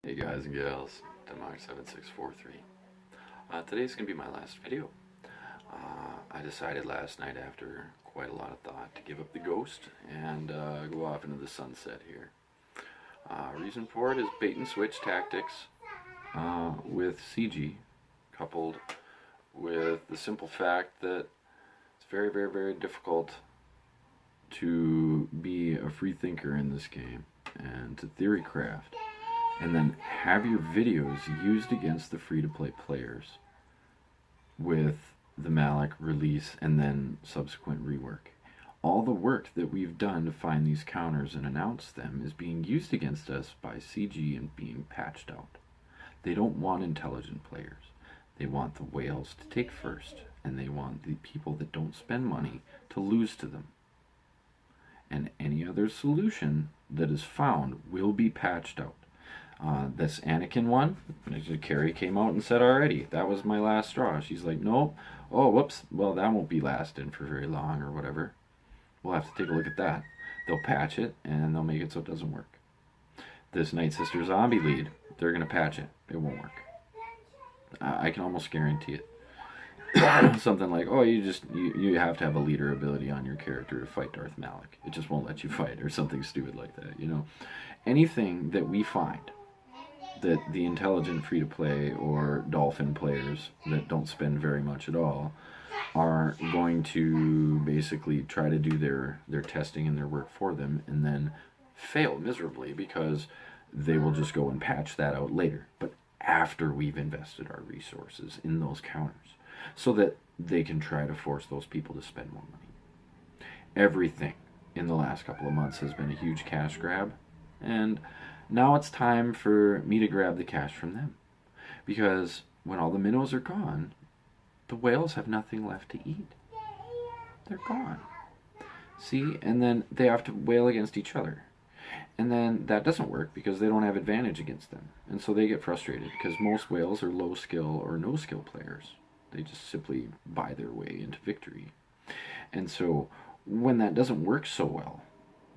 Hey guys and gals, Denmark7643. Today's going to be my last video. I decided last night after quite a lot of thought to give up the ghost and go off into the sunset here. Reason for it is bait and switch tactics with CG, coupled with the simple fact that it's very, very, very difficult to be a free thinker in this game and to theory craft and then have your videos used against the free-to-play players with the Malik release and then subsequent rework. All the work that we've done to find these counters and announce them is being used against us by CG and being patched out. They don't want intelligent players. They want the whales to take first, and they want the people that don't spend money to lose to them. And any other solution that is found will be patched out. This Anakin one, Carrie came out and said already, that was my last straw. She's like, nope. Oh, whoops. Well, that won't be lasting for very long or whatever. We'll have to take a look at that. They'll patch it and they'll make it so it doesn't work. This Night Sister zombie lead, they're going to patch it. It won't work. I can almost guarantee it. Something like, oh, you have to have a leader ability on your character to fight Darth Malik. It just won't let you fight, or something stupid like that, you know. Anything that we find that the intelligent free-to-play or dolphin players that don't spend very much at all are going to basically try to do their testing and their work for them and then fail miserably because they will just go and patch that out later. But after we've invested our resources in those counters so that they can try to force those people to spend more money. Everything in the last couple of months has been a huge cash grab, and now it's time for me to grab the cash from them. Because when all the minnows are gone, the whales have nothing left to eat. They're gone. See? And then they have to whale against each other. And then that doesn't work because they don't have advantage against them. And so they get frustrated because most whales are low skill or no skill players. They just simply buy their way into victory. And so when that doesn't work so well,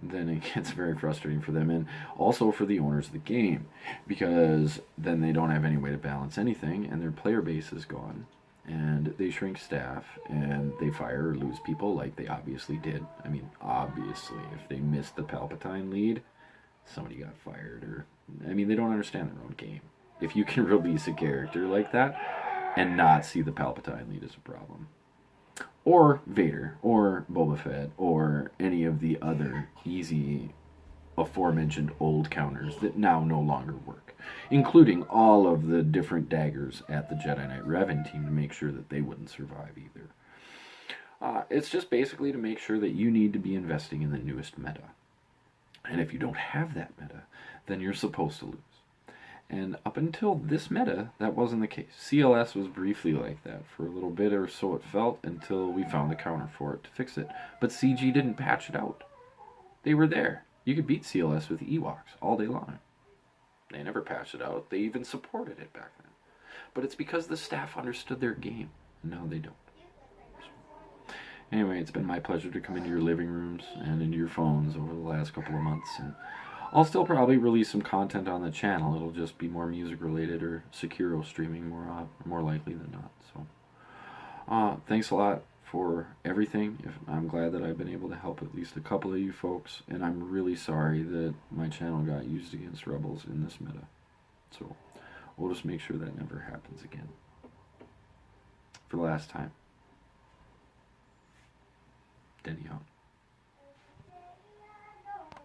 then it gets very frustrating for them and also for the owners of the game, because then they don't have any way to balance anything and their player base is gone and they shrink staff and they fire or lose people like they obviously did. I mean, obviously, if they missed the Palpatine lead, somebody got fired, or, I mean, they don't understand their own game. If you can release a character like that and not see the Palpatine lead as a problem, or Vader, or Boba Fett, or any of the other easy aforementioned old counters that now no longer work, including all of the different daggers at the Jedi Knight Revan team to make sure that they wouldn't survive either. It's just basically to make sure that you need to be investing in the newest meta. And if you don't have that meta, then you're supposed to lose. And up until this meta, that wasn't the case. CLS was briefly like that for a little bit, or so it felt, until we found the counter for it to fix it. But CG didn't patch it out. They were there. You could beat CLS with Ewoks all day long. They never patched it out. They even supported it back then. But it's because the staff understood their game. Now they don't. So, anyway, it's been my pleasure to come into your living rooms and into your phones over the last couple of months. And I'll still probably release some content on the channel. It'll just be more music related or Sekiro streaming more likely than not. So, thanks a lot for everything. I'm glad that I've been able to help at least a couple of you folks, and I'm really sorry that my channel got used against rebels in this meta. So, we'll just make sure that never happens again. For the last time, Denny out.